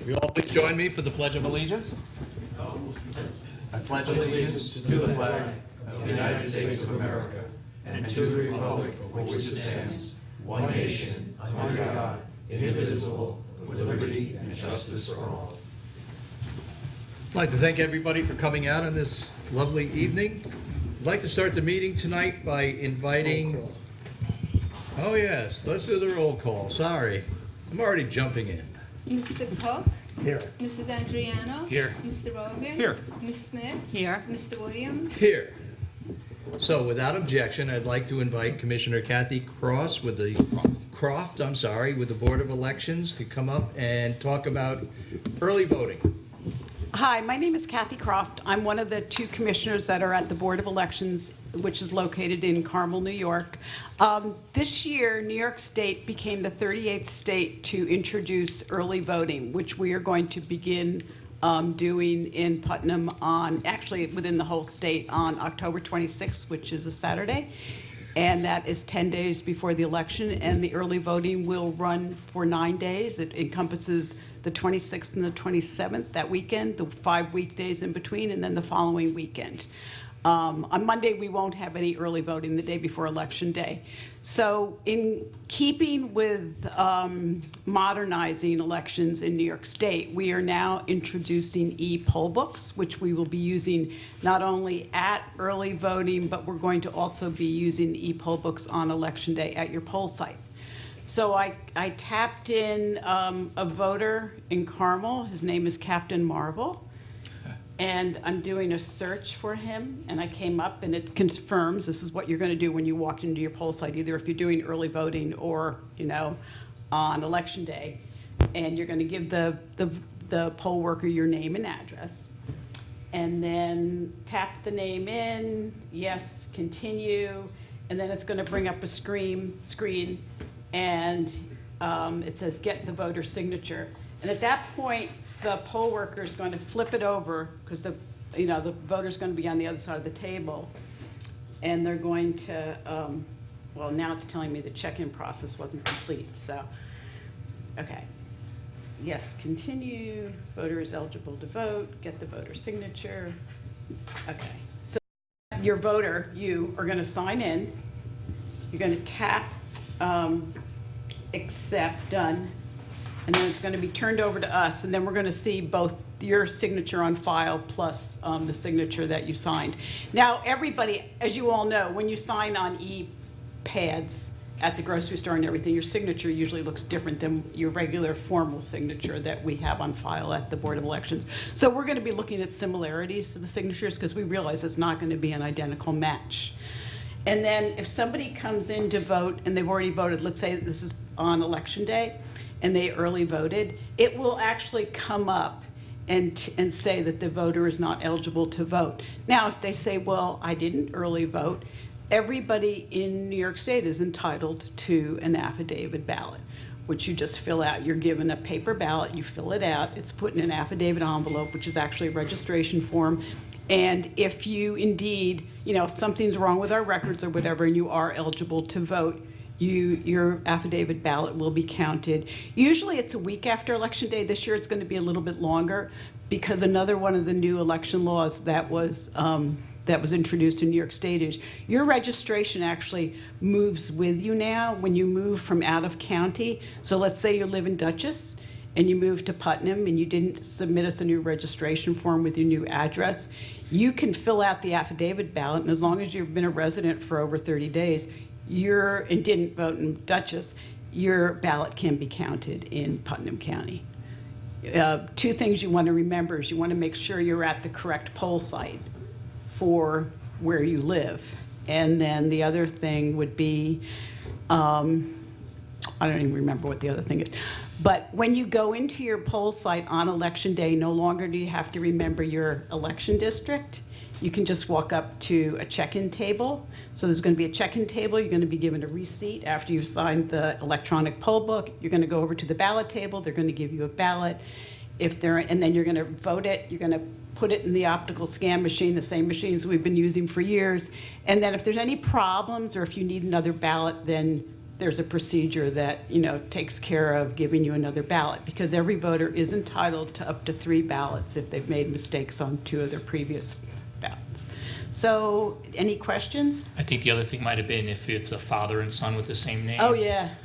Will you all please join me for the Pledge of Allegiance? I pledge allegiance to the flag of the United States of America and to the republic for which it stands, one nation, under God, indivisible, with liberty and justice for all. I'd like to thank everybody for coming out on this lovely evening. I'd like to start the meeting tonight by inviting... Oh yes, let's do the roll call. Sorry, I'm already jumping in. Mr. Cook? Here. Mrs. Andriano? Here. Mr. Rogan? Here. Ms. Smith? Here. Mr. Williams? Here. So without objection, I'd like to invite Commissioner Kathy Croft with the Board of Elections to come up and talk about early voting. Hi, my name is Kathy Croft. I'm one of the two commissioners that are at the Board of Elections, which is located in Carmel, New York. This year, New York State became the 38th state to introduce early voting, which we are going to begin doing in Putnam actually within the whole state on October 26th, which is a Saturday. And that is 10 days before the election, and the early voting will run for 9 days. It encompasses the 26th and the 27th, that weekend, the 5 weekdays in between, and then the following weekend. On Monday, we won't have any early voting the day before Election Day. So in keeping with modernizing elections in New York State, we are now introducing e-poll books, which we will be using not only at early voting, but we're going to also be using the e-poll books on Election Day at your poll site. So I tapped in a voter in Carmel. His name is Captain Marvel. And I'm doing a search for him, and I came up and it confirms this is what you're going to do when you walk into your poll site, either if you're doing early voting or, on Election Day. And you're going to give the poll worker your name and address. And then tap the name in, yes, continue, and then it's going to bring up a screen, and it says get the voter signature. And at that point, the poll worker is going to flip it over because the voter's going to be on the other side of the table, and they're going to, well, now it's telling me the check-in process wasn't complete. So, okay, yes, continue. Voter is eligible to vote. Get the voter signature. Okay, so your voter, you are going to sign in. You're going to tap accept, done. And then it's going to be turned over to us, and then we're going to see both your signature on file plus the signature that you signed. Now, everybody, as you all know, when you sign on e-pads at the grocery store and everything, your signature usually looks different than your regular formal signature that we have on file at the Board of Elections. So we're going to be looking at similarities to the signatures because we realize it's not going to be an identical match. And then if somebody comes in to vote and they've already voted, let's say this is on Election Day, and they early voted, it will actually come up and say that the voter is not eligible to vote. Now, if they say, well, I didn't early vote, everybody in New York State is entitled to an affidavit ballot, which you just fill out. You're given a paper ballot, you fill it out, it's put in an affidavit envelope, which is actually a registration form. And if you indeed, if something's wrong with our records or whatever, and you are eligible to vote, your affidavit ballot will be counted. Usually it's a week after Election Day. This year it's going to be a little bit longer because another one of the new election laws that was introduced in New York State is your registration actually moves with you now when you move from out of county. So let's say you live in Dutchess and you move to Putnam and you didn't submit us a new registration form with your new address, you can fill out the affidavit ballot, and as long as you've been a resident for over 30 days, and didn't vote in Dutchess, your ballot can be counted in Putnam County. Two things you want to remember is you want to make sure you're at the correct poll site for where you live. And then the other thing would be, I don't even remember what the other thing is, but when you go into your poll site on Election Day, no longer do you have to remember your election district. You can just walk up to a check-in table. So there's going to be a check-in table. You're going to be given a receipt after you've signed the electronic poll book. You're going to go over to the ballot table. They're going to give you a ballot. And then you're going to vote it. You're going to put it in the optical scan machine, the same machines we've been using for years. And then if there's any problems or if you need another ballot, then there's a procedure that, takes care of giving you another ballot, because every voter is entitled to up to 3 ballots if they've made mistakes on 2 of their previous ballots. So, any questions? I think the other thing might have been if it's a father and son with the same name. Oh, yeah.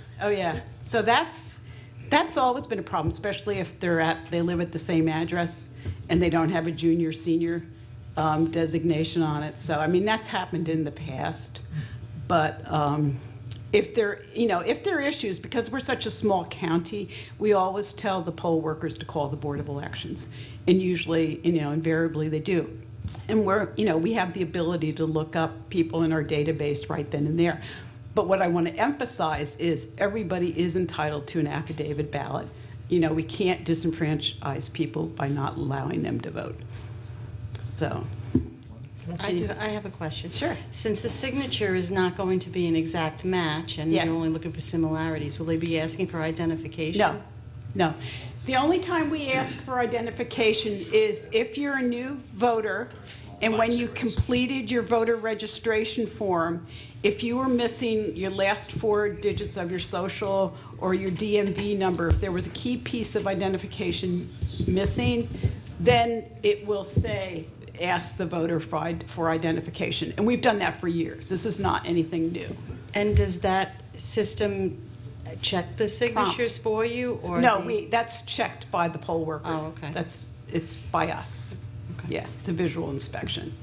So that's always been a problem, especially if they live at the same address and they don't have a junior, senior designation on it. So, I mean, that's happened in the past. But if there are issues, because we're such a small county, we always tell the poll workers to call the Board of Elections. And usually, invariably they do. And we have the ability to look up people in our database right then and there. But what I want to emphasize is everybody is entitled to an affidavit ballot. We can't disenfranchise people by not allowing them to vote. So. I have a question. Sure. Since the signature is not going to be an exact match and Yeah. you're only looking for similarities, will they be asking for identification? No. The only time we ask for identification is if you're a new voter and when you completed your voter registration form, if you were missing your last 4 digits of your social or your DMV number, if there was a key piece of identification missing, then it will say, ask the voter for identification. And we've done that for years. This is not anything new. And does that system check the signatures for you? Or No, that's checked by the poll workers. Oh, okay. It's by us. Okay. Yeah, it's a visual inspection.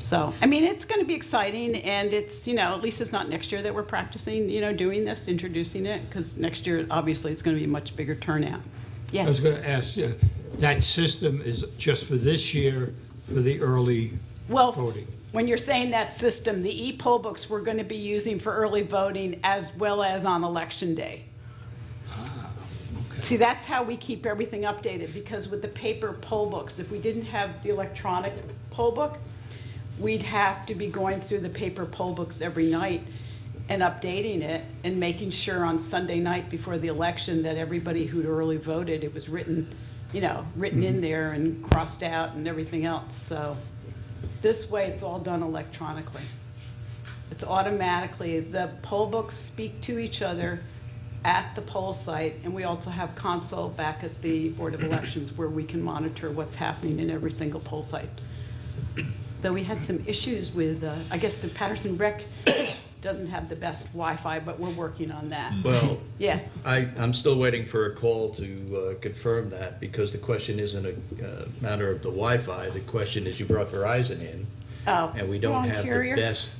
So, I mean, it's going to be exciting, and it's, at least it's not next year that we're practicing, doing this, introducing it, because next year, obviously, it's going to be a much bigger turnout. I was Yes. going to ask you, that system is just for this year, for the early Well, voting? when you're saying that system, the e-poll books we're going to be using for early voting as well as on Election Day. Okay. See, that's how we keep everything updated, because with the paper poll books, if we didn't have the electronic poll book, we'd have to be going through the paper poll books every night and updating it and making sure on Sunday night before the election that everybody who'd early voted, it was written in there and crossed out and everything else. So this way, it's all done electronically. It's automatically, the poll books speak to each other at the poll site, and we also have console back at the Board of Elections where we can monitor what's happening in every single poll site. Though we had some issues with, I guess the Patterson Rec doesn't have the best Wi-Fi, but we're working on that. Well, Yeah, I'm still waiting for a call to confirm that, because the question isn't a matter of the Wi-Fi. The question is, you brought Verizon in, oh, and we don't wrong have carrier? the best,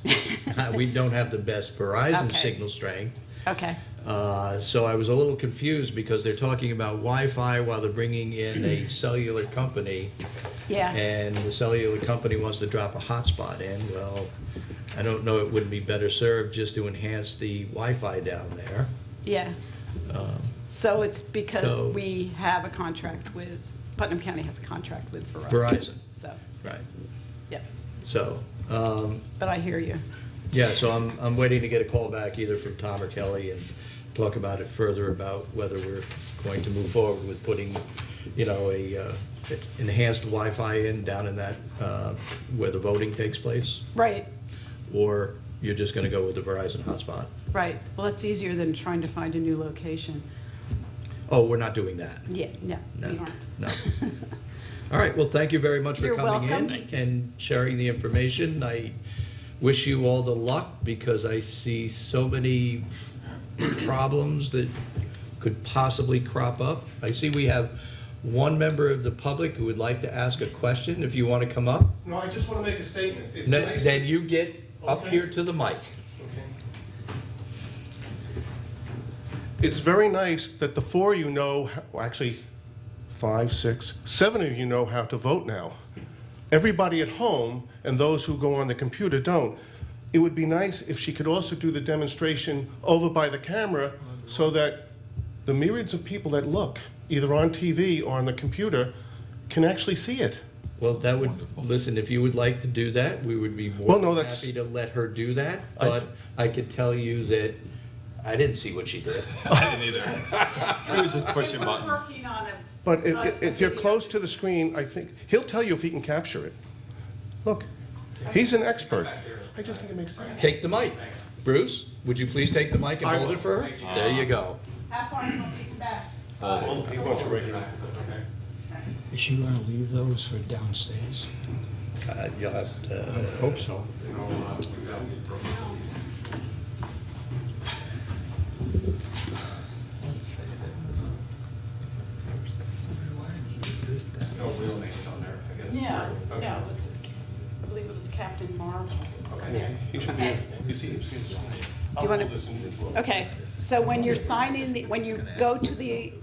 we don't have the best Verizon Okay. signal strength. Okay, So I was a little confused, because they're talking about Wi-Fi while they're bringing in a cellular company, yeah, and the cellular company wants to drop a hotspot in. Well, I don't know, it wouldn't be better served just to enhance the Wi-Fi down there. yeah. So it's because So- we have a contract with, Putnam County has a contract with Verizon. Verizon. So, Right. yeah, So, but I hear you. yeah, so I'm waiting to get a call back either from Tom or Kelly and talk about it further, about whether we're going to move forward with putting, a enhanced Wi-Fi in down in that, where the voting takes place, Right, or you're just gonna go with the Verizon hotspot. right. Well, it's easier than trying to find a new location. Oh, we're not doing that. Yeah, no, we No, aren't. no. All right, well, thank you very much for You're coming welcome. in and sharing the information. I wish you all the luck, because I see so many problems that could possibly crop up. I see we have one member of the public who would like to ask a question. If you want to come up, No, I just want to make a statement. It's then nice. then you get up Okay. here to the mic. Okay. It's very nice that the 4 of you know, well, actually 5, 6, 7 of you know how to vote now. Everybody at home and those who go on the computer don't. It would be nice if she could also do the demonstration over by the camera, so that the myriads of people that look, either on TV or on the computer, can actually see it. Well, that would, listen, if you would like to do that, we would be more Well, no, than that's- happy to let her do that. I- But I could tell you that I didn't see what she did. I didn't either. He was just pushing We're buttons. working on it. But if you're close to the screen, I think, he'll tell you if he can capture it. Look, he's an expert. I just think it makes sense. Take the mic. Bruce, would you please take the mic and I hold will. it for her? There you go. How far do you want people back? You want your regular. Is she gonna leave those for downstairs? You'll have I to. hope so. Yeah, yeah, it was, I believe it was Captain Marvel. You should be, you see the sign. You wanna- I'll listen as well. Okay, so when you're signing, when you go to the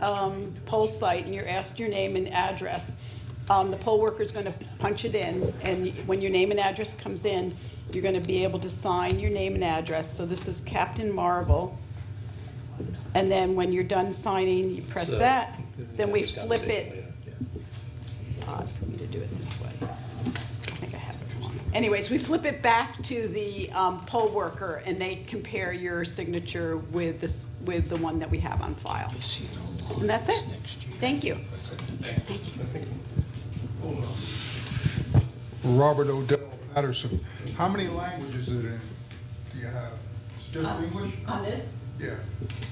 poll site and you're asked your name and address, the poll worker's gonna punch it in, and when your name and address comes in, you're gonna be able to sign your name and address. So this is Captain Marvel. And then when you're done signing, you press So, that, then we it's gotta flip be- it. It's odd for me to do it this way. I think I have it wrong. Anyways, we flip it back to the poll worker, and they compare your signature with this, with the one that we have on file. And that's it. Thank you. Robert Odell, Patterson. How many languages is it in? Do you have? It's just English? On this? Yeah.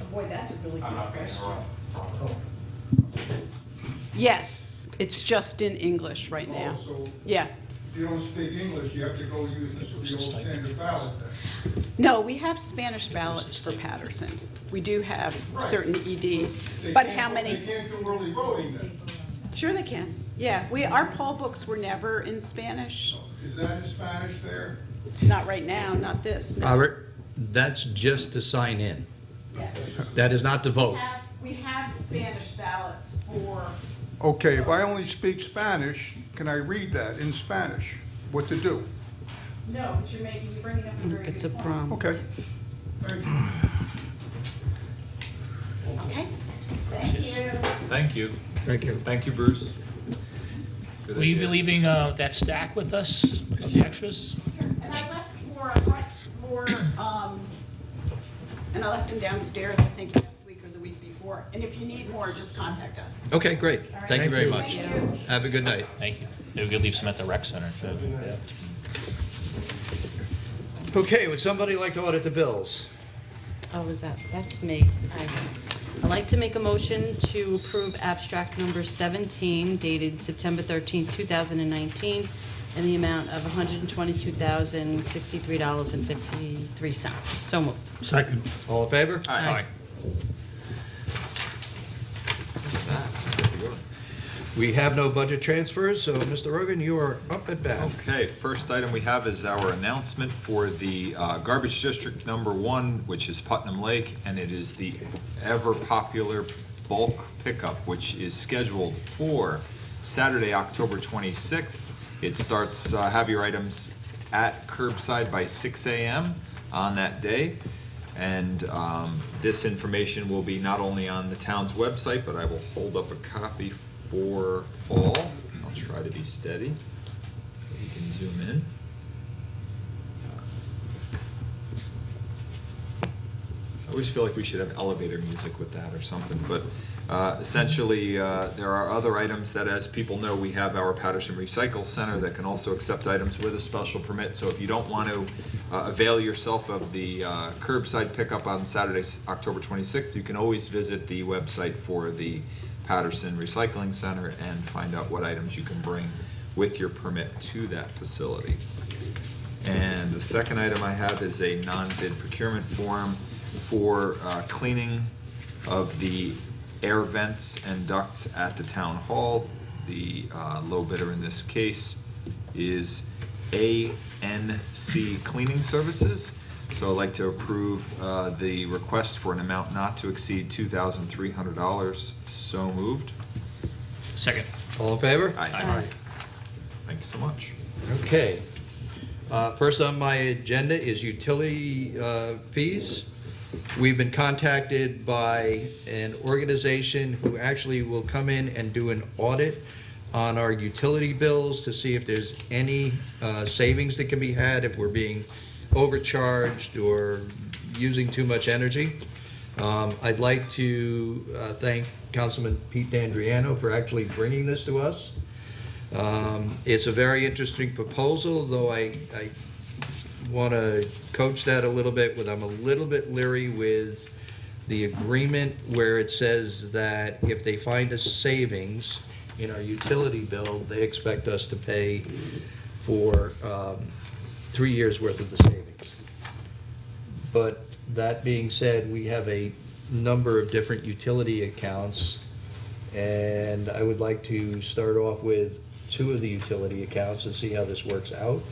Oh, boy, that's a really good question. Yes, it's just in English right now. Oh, so Yeah. if you don't speak English, you have to go use the old standard ballot then? No, we have Spanish ballots for Patterson. We do have certain EDs, They but can't- how many? They can't do early voting then? Sure they can. Yeah, our poll books were never in Spanish. Is that in Spanish there? Not right now, not this. no. Robert, that's just to sign in. Yeah. That is not to vote. We have Spanish ballots for, Okay, if I only speak Spanish, can I read that in Spanish? What to do? no, but you're bringing up a very It's a good point. problem. Okay. Thank you. Okay, thank you. Thank you. Thank you. Thank you, Bruce. Good Will you be idea. leaving that stack with us, of the extras? And I left more, and I left them downstairs, I think, last week or the week before. And if you need more, just contact us. Okay, great. Thank you very much. Thank you. Have a good night. Thank you. Maybe we could leave some at the rec center, too. Okay, would somebody like to audit the bills? Oh, that's me. I'd like to make a motion to approve abstract number 17 dated September 13, 2019, in the amount of $122,063.53. So moved. Second. All in favor? Aye. We have no budget transfers, so Mr. Rogan, you are up at bat. Okay, first item we have is our announcement for the garbage district number 1, which is Putnam Lake, and it is the ever popular bulk pickup, which is scheduled for Saturday, October 26th. It starts, have your items at curbside by 6 a.m. on that day. And this information will be not only on the town's website, but I will hold up a copy for all. I'll try to be steady so you can zoom in. I always feel like we should have elevator music with that or something, but essentially there are other items that, as people know, we have our Patterson Recycle Center that can also accept items with a special permit. So if you don't want to avail yourself of the curbside pickup on Saturday, October 26th, you can always visit the website for the Patterson Recycling Center and find out what items you can bring with your permit to that facility. And the second item I have is a non-bid procurement form for cleaning of the air vents and ducts at the town hall. The low bidder in this case is ANC Cleaning Services. So I'd like to approve the request for an amount not to exceed $2,300. So moved. Second. All in favor? Aye. Thanks so much. Okay. First on my agenda is utility fees. We've been contacted by an organization who actually will come in and do an audit on our utility bills to see if there's any savings that can be had if we're being overcharged or using too much energy. I'd like to thank Councilman Pete D'Andriano for actually bringing this to us. It's a very interesting proposal, though I want to coach that a little bit, but I'm a little bit leery with the agreement where it says that if they find a savings in our utility bill, they expect us to pay for 3 years' worth of the savings. But that being said, we have a number of different utility accounts, and I would like to start off with 2 of the utility accounts and see how this works out.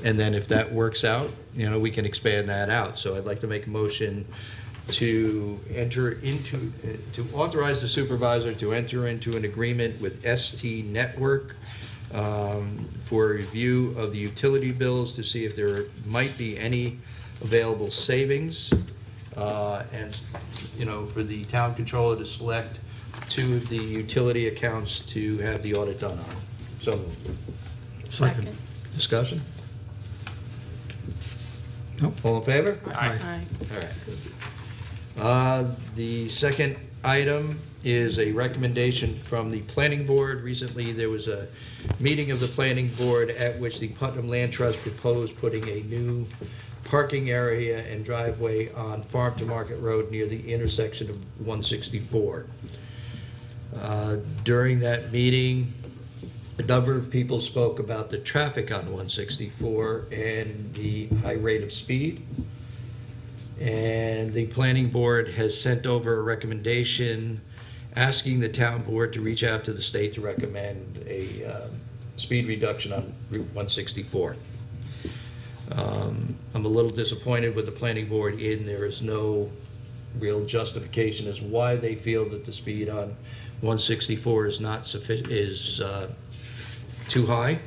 And then if that works out, we can expand that out. So I'd like to make a motion to authorize the supervisor to enter into an agreement with ST Network for a review of the utility bills to see if there might be any available savings, and for the town controller to select 2 of the utility accounts to have the audit done on. So moved. Second. Discussion? Nope. All in favor? Aye. All right, good. The second item is a recommendation from the planning board. Recently, there was a meeting of the planning board at which the Putnam Land Trust proposed putting a new parking area and driveway on Farm to Market Road near the intersection of 164. During that meeting, a number of people spoke about the traffic on 164 and the high rate of speed. And the planning board has sent over a recommendation asking the town board to reach out to the state to recommend a speed reduction on Route 164. I'm a little disappointed with the planning board in there is no real justification as why they feel that the speed on 164 is not sufficient, too high.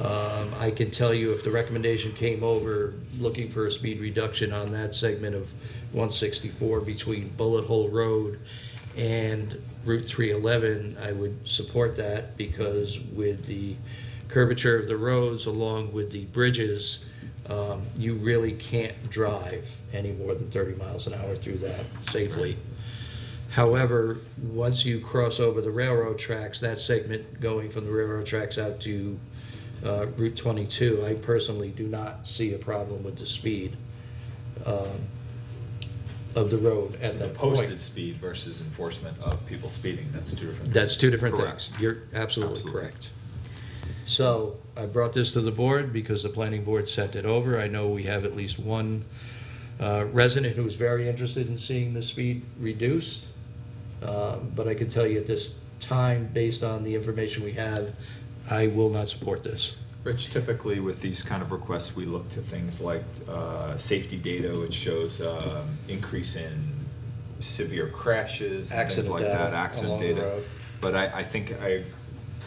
I can tell you if the recommendation came over looking for a speed reduction on that segment of 164 between Bullet Hole Road and Route 311, I would support that, because with the curvature of the roads along with the bridges, you really can't drive any more than 30 miles an hour through that safely. However, once you cross over the railroad tracks, that segment going from the railroad tracks out to Route 22, I personally do not see a problem with the speed of the road at The that point. posted speed versus enforcement of people speeding, that's 2 different things. That's 2 different Correct. things. You're absolutely Absolutely. correct. So I brought this to the board because the planning board sent it over. I know we have at least one resident who is very interested in seeing the speed reduced. But I can tell you at this time, based on the information we have, I will not support this. Rich, typically with these kind of requests, we look to things like safety data, which shows increase in severe crashes, and things Accident like data that, accident along the data. road. But I think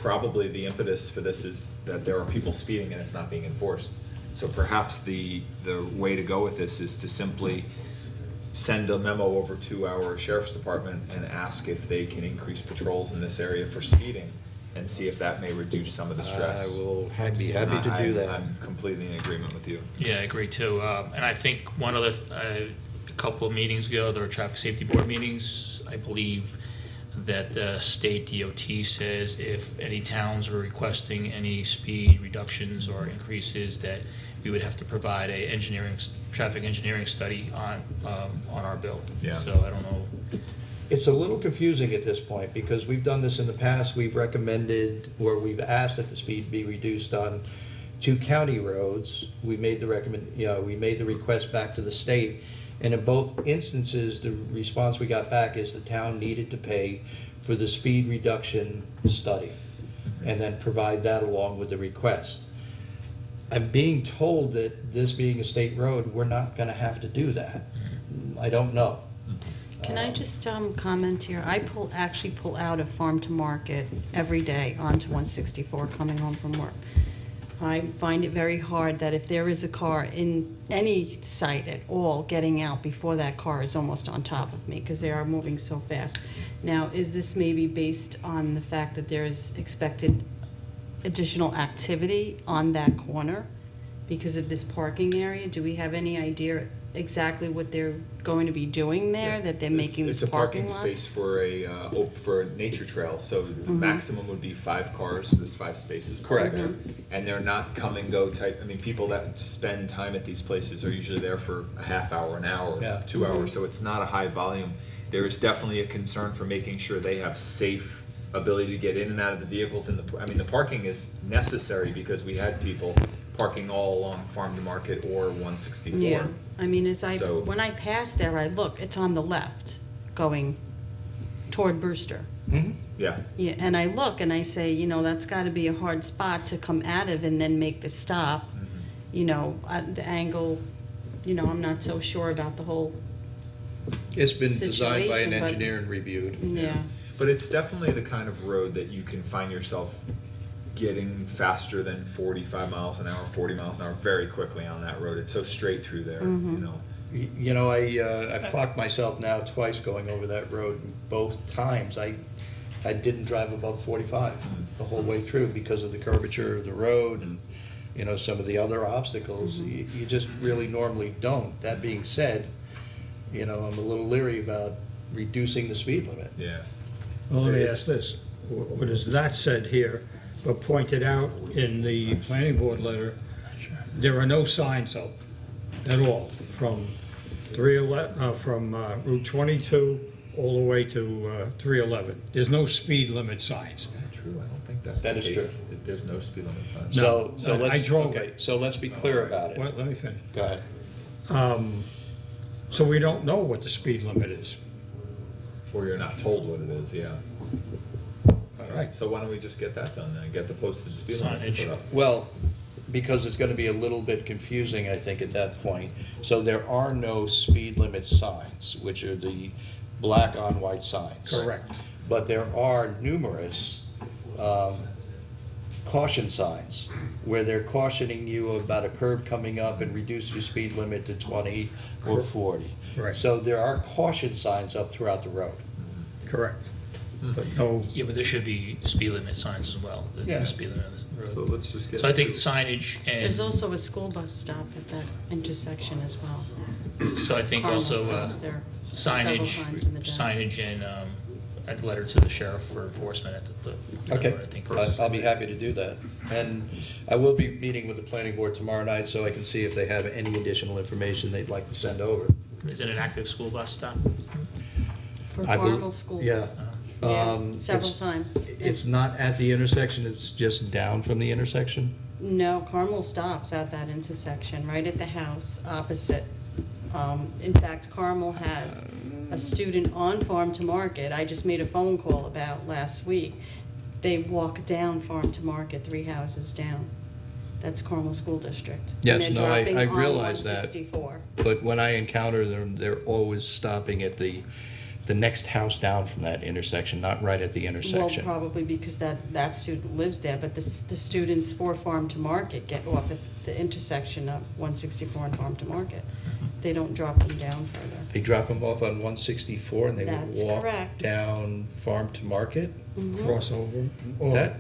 probably the impetus for this is that there are people speeding and it's not being enforced. So perhaps the way to go with this is to simply send a memo over to our sheriff's department and ask if they can increase patrols in this area for speeding, and see if that may reduce some of the stress. I will be happy to do that. I'm completely in agreement with you. Yeah, I agree too. And I think one other, a couple of meetings ago, there were traffic safety board meetings. I believe that the state DOT says if any towns are requesting any speed reductions or increases, that we would have to provide a traffic engineering study on our bill. Yeah. So I don't know. It's a little confusing at this point, because we've done this in the past. We've recommended, or we've asked that the speed be reduced on 2 county roads. We made the request back to the state, and in both instances, the response we got back is the town needed to pay for the speed reduction study, and then provide that along with the request. I'm being told that this being a state road, we're not going to have to do that. I don't know. Can I just comment here? I actually pull out of Farm to Market every day onto 164 coming home from work. I find it very hard that if there is a car in any site at all, getting out before that car is almost on top of me, because they are moving so fast. Now, is this maybe based on the fact that there is expected additional activity on that corner because of this parking area? Do we have any idea exactly what they're going to be doing there, that they're making this parking lot? It's a parking space for for a nature trail, so the maximum would be 5 cars, there's 5 spaces. Correct. there. And they're not come and go type, I mean, people that spend time at these places are usually there for a half hour, an hour, Yeah. 2 hours, so it's not a high volume. There is definitely a concern for making sure they have safe ability to get in and out of the vehicles, and the parking is necessary because we had people parking all along Farm to Market or 164. Yeah, I mean, So- when I pass there, I look, it's on the left, going toward Brewster. Yeah. Yeah, and I look and I say, that's gotta be a hard spot to come out of and then make the stop. At the angle, I'm not so sure about the whole, It's been designed by an Situation, but- engineer and reviewed. yeah. But it's definitely the kind of road that you can find yourself getting faster than 45 miles an hour, 40 miles an hour very quickly on that road. It's so straight through there, I've clocked myself now twice going over that road. Both times, I didn't drive above 45 the whole way through because of the curvature of the road and, some of the other obstacles. You just really normally don't. That being said, I'm a little leery about reducing the speed limit. Yeah. Well, let me ask this, what is that said here, but pointed out in the planning board letter, there are no signs up at all from 311, from Route 22 all the way to 311. There's no speed limit signs. True, I don't think that's That the is case. true. There's no speed limit sign. No. So I let's, drove okay, it. so let's be clear about it. Well, let me finish. Go ahead. So we don't know what the speed limit is. Or you're not told what it is, yeah. All right, so why don't we just get that done then, get the posted speed limits Signage. put up? Well, because it's going to be a little bit confusing, I think, at that point. So there are no speed limit signs, which are the black on white signs. Correct. But there are numerous caution signs where they're cautioning you about a curve coming up and reduce your speed limit to 20 or 40. Right. So there are caution signs up throughout the road. Correct. But no, Yeah, but there should be speed limit signs as well. Yeah. Speed limit on the So road. let's just get. So I think to- signage There's and, also a school bus stop at that intersection as well. so I think Carmel also stops there several signage, times in the day. signage and a letter to the sheriff for enforcement at the. Okay, I think. I'll be happy to do that. And I will be meeting with the planning board tomorrow night so I can see if they have any additional information they'd like to send over. Is it an active school bus stop? For I bel- Carmel schools. Yeah. Yeah, several It's- times. It's not at the intersection, it's just down from the intersection? No, Carmel stops at that intersection, right at the house opposite. In fact, Carmel has a student on Farm to Market, I just made a phone call about last week. They walk down Farm to Market, 3 houses down. That's Carmel School District. Yes, And no, they're I dropping on realize that. 164. But when I encounter them, they're always stopping at the next house down from that intersection, not right at the Well, intersection. probably because that student lives there, but the students for Farm to Market get off at the intersection of 164 and Farm to Market. They don't drop them down further. They drop them off on 164 and they would That's walk correct. down Farm to Market? crossover. Or That,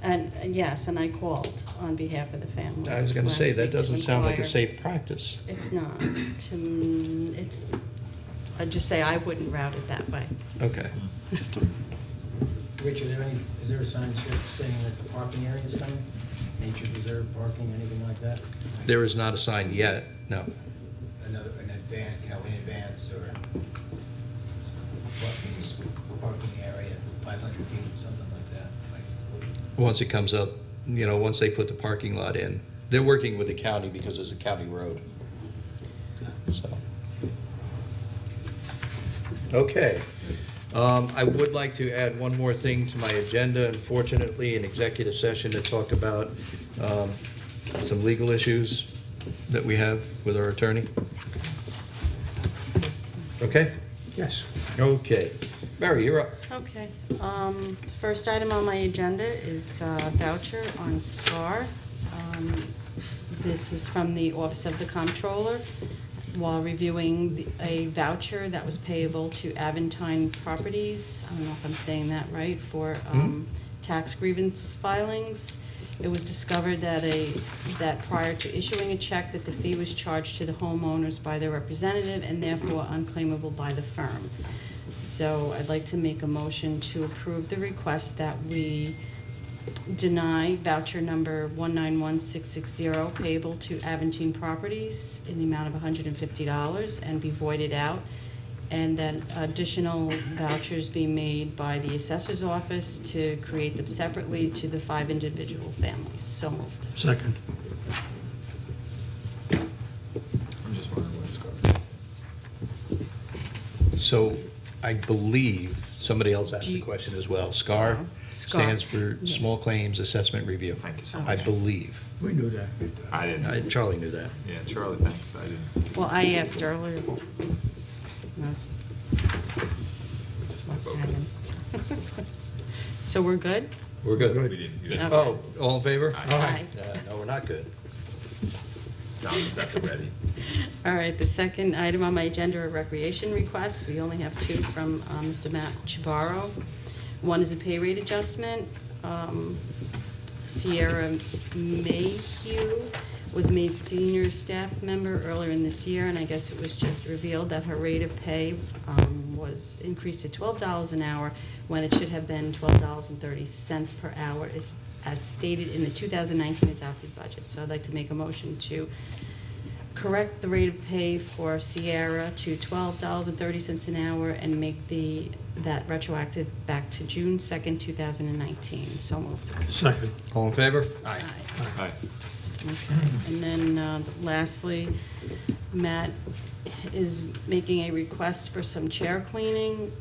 And, yes, and I called on behalf of the family. I was gonna last say, that week to doesn't sound like a inquire. safe practice. It's not. I'd just say I wouldn't route it that way. Okay. Richard, is there a sign saying that the parking area is coming? Nature reserve parking, anything like that? There is not a sign yet, no. An advance, in advance, or what means parking area, 500 feet, something like that? Once it comes up, once they put the parking lot in. They're working with the county because it's a county road. So. Okay. I would like to add one more thing to my agenda. Unfortunately, an executive session to talk about some legal issues that we have with our attorney. Okay? yes. Okay. Mary, you're up. Okay. The first item on my agenda is voucher on SCAR. This is from the Office of the Comptroller. While reviewing a voucher that was payable to Aventine Properties, I don't know if I'm saying that right, for tax grievance filings, It was discovered that prior to issuing a check, that the fee was charged to the homeowners by their representative and therefore unclaimable by the firm. So I'd like to make a motion to approve the request that we deny voucher number 191660 payable to Aventine Properties in the amount of $150 and be voided out, and then additional vouchers be made by the assessor's office to create them separately to the 5 individual families. So moved. Second. I'm just wondering what's going on. So I believe somebody else asked Do the you- question as well. SCAR SCAR. stands for Yeah. Small Claims Assessment Review. Thank you so I much. believe. We knew that. I didn't. Charlie knew that. Yeah, Charlie, thanks. I didn't. Well, I asked earlier. I was- Just not voting. So we're good? We're good. We didn't. You didn't. Okay. Oh, all in favor? Aye. No, we're not good. Tom was at the ready. All right, the second item on my agenda are recreation requests. We only have 2 from Mr. Matt Chibaro. One is a pay rate adjustment. Sierra Mayhew was made senior staff member earlier in this year, and I guess it was just revealed that her rate of pay was increased to $12 an hour when it should have been $12.30 per hour, as stated in the 2019 adopted budget. So I'd like to make a motion to correct the rate of pay for Sierra to $12.30 an hour and make that retroactive back to June 2nd, 2019. So moved. Second. All in favor? Aye. Aye. Okay. And then lastly, Matt is making a request for some chair cleaning.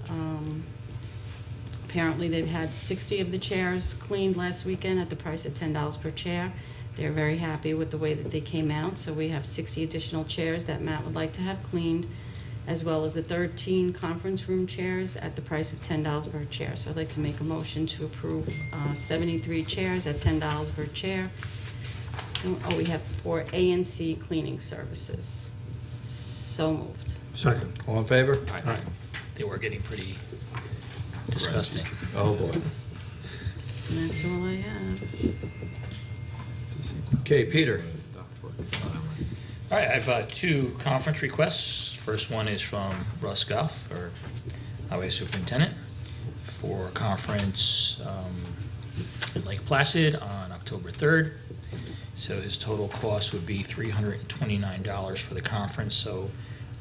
Apparently, they've had 60 of the chairs cleaned last weekend at the price of $10 per chair. They're very happy with the way that they came out, so we have 60 additional chairs that Matt would like to have cleaned, as well as the 13 conference room chairs at the price of $10 per chair. So I'd like to make a motion to approve 73 chairs at $10 per chair. Oh, we have 4 A&C cleaning services. So moved. Second. All in favor? Aye. They were getting pretty disgusting. Oh, boy. And that's all I have. Okay, Peter. All right, I have 2 conference requests. First one is from Russ Goff, our Highway Superintendent, for a conference in Lake Placid on October 3rd. So his total cost would be $329 for the conference. So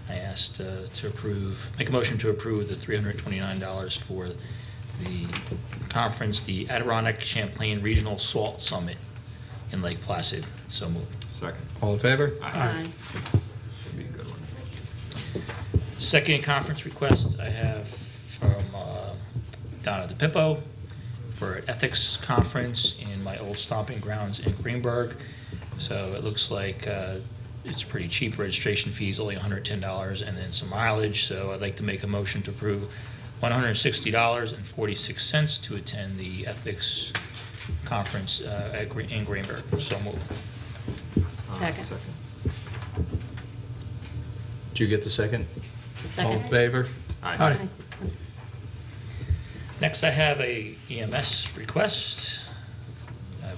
I asked to make a motion to approve the $329 for the conference, the Adirondack Champlain Regional Salt Summit in Lake Placid. So moved. Second. All in favor? Aye. Should be a good one. Second conference request I have from Donna DePippo for an ethics conference in my old stomping grounds in Greenberg. So it looks like it's pretty cheap. Registration fees only $110 and then some mileage. So I'd like to make a motion to approve $160.46 to attend the ethics conference in Greenberg. So moved. Second. Did you get the second? All Second. in favor? Aye. Next, I have a EMS request.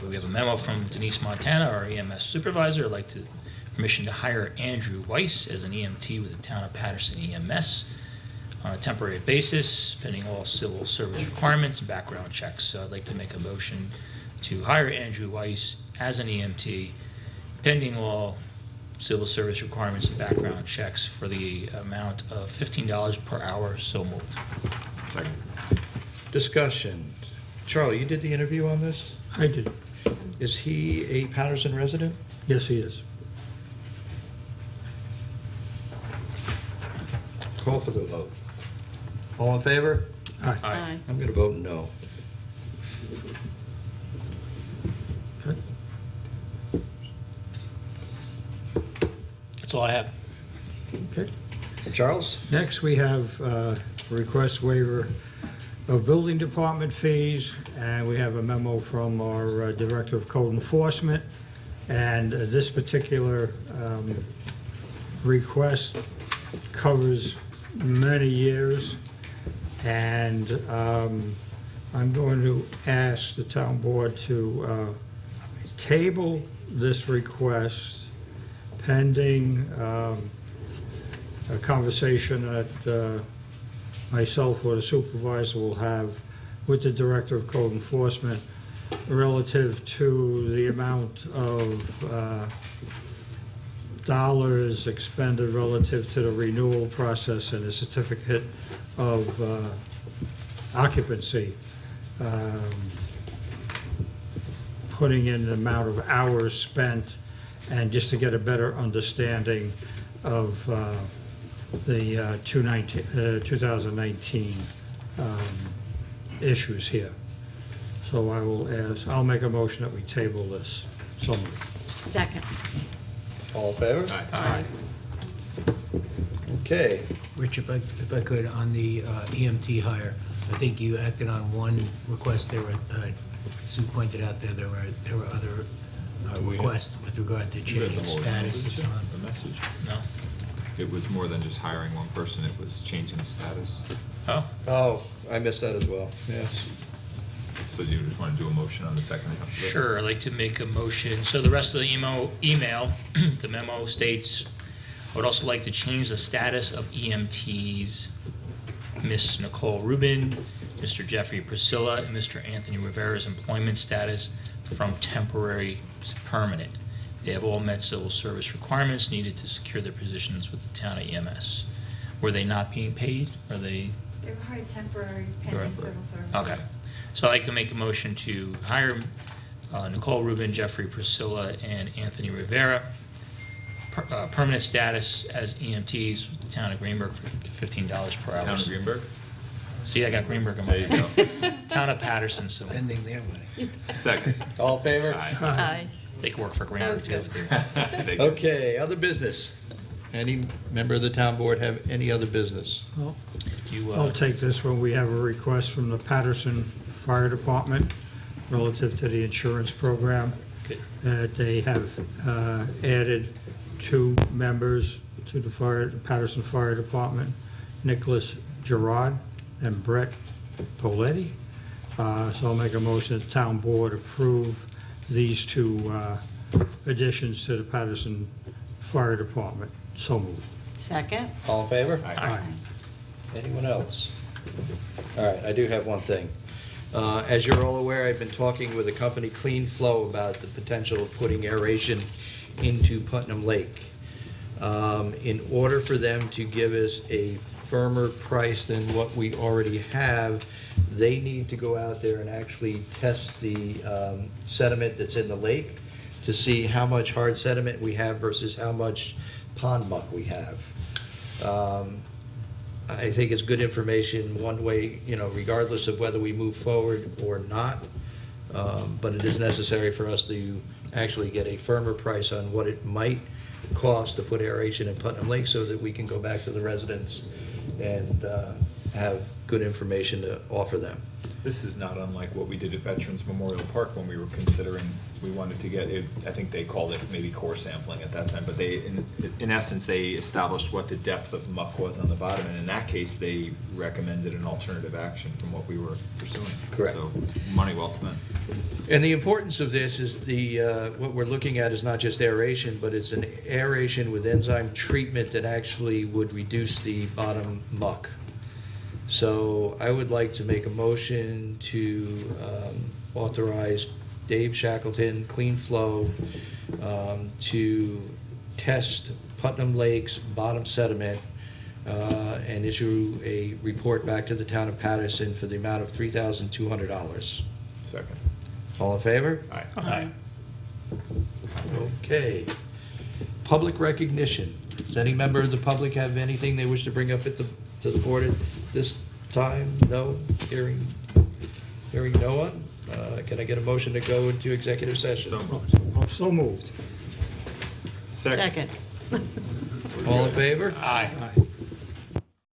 We have a memo from Denise Montana, our EMS supervisor. I'd like permission to hire Andrew Weiss as an EMT with the town of Patterson EMS on a temporary basis, pending all civil service requirements and background checks. So I'd like to make a motion to hire Andrew Weiss as an EMT, pending all civil service requirements and background checks for the amount of $15 per hour. So moved. Second. Discussion. Charlie, you did the interview on this? I did. Is he a Patterson resident? Yes, he is. Call for the vote. All in favor? Aye. Aye. I'm going to vote no. Okay. That's all I have. Okay. Charles? Next, we have request waiver of building department fees, and we have a memo from our Director of Code Enforcement. And this particular request covers many years. And I'm going to ask the town board to table this request pending a conversation that myself or the supervisor will have with the Director of Code Enforcement relative to the amount of dollars expended relative to the renewal process and the certificate of occupancy, putting in the amount of hours spent, and just to get a better understanding of the 2019 issues here. So I'll make a motion that we table this. So moved. Second. All in favor? Aye. Okay. Rich, if I could, on the EMT hire, I think you acted on one request there. Sue pointed out there were other requests with regard to changing status and so on. The message. No? It was more than just hiring one person, it was changing the status. Oh, Oh, I missed that as well, yes. So do you just want to do a motion on the second half of it? sure, I'd like to make a motion. So the rest of the email, the memo states, I would also like to change the status of EMTs, Miss Nicole Rubin, Mr. Jeffrey Priscilla, and Mr. Anthony Rivera's employment status from temporary to permanent. They have all met civil service requirements needed to secure their positions with the town of EMS. Were they not being paid? Are they? They were hired temporary pending civil service. Okay. So I'd like to make a motion to hire Nicole Rubin, Jeffrey Priscilla, and Anthony Rivera, permanent status as EMTs with the town of Greenberg for $15 per hour. Town of Greenberg? See, I got Greenberg in There you my go. town of Patterson, so Spending their money. Second. All in favor? Aye. Aye. they can work for Greenberg was too. good. if they- Thank you. Okay, other business. Any member of the town board have any other business? Well, You, I'll take this one. We have a request from the Patterson Fire Department relative to the insurance program. Good. That they have added 2 members to the Patterson Fire Department, Nicholas Gerard and Brett Poletti. So I'll make a motion that the town board approve these 2 additions to the Patterson Fire Department. So moved. Second. All in favor? Aye. Anyone else? All right, I do have one thing. As you're all aware, I've been talking with the company Clean Flow about the potential of putting aeration into Putnam Lake. In order for them to give us a firmer price than what we already have, they need to go out there and actually test the sediment that's in the lake to see how much hard sediment we have versus how much pond muck we have. I think it's good information one way, regardless of whether we move forward or not. But it is necessary for us to actually get a firmer price on what it might cost to put aeration in Putnam Lake so that we can go back to the residents and have good information to offer them. This is not unlike what we did at Veterans Memorial Park when we were considering, we wanted to get it, I think they called it maybe core sampling at that time, but they, in essence, they established what the depth of muck was on the bottom, and in that case, they recommended an alternative action from what we were pursuing. Correct. So, money well spent. And the importance of this is what we're looking at is not just aeration, but it's an aeration with enzyme treatment that actually would reduce the bottom muck. So I would like to make a motion to authorize Dave Shackleton, Clean Flow, to test Putnam Lake's bottom sediment and issue a report back to the town of Patterson for the amount of $3,200. Second. All in favor? Aye. Aye. Okay. Public recognition. Does any member of the public have anything they wish to bring up to the board at this time? No? Hearing no one? Can I get a motion to go into executive session? So moved. So moved. Second. Second. All in favor? Aye. Aye.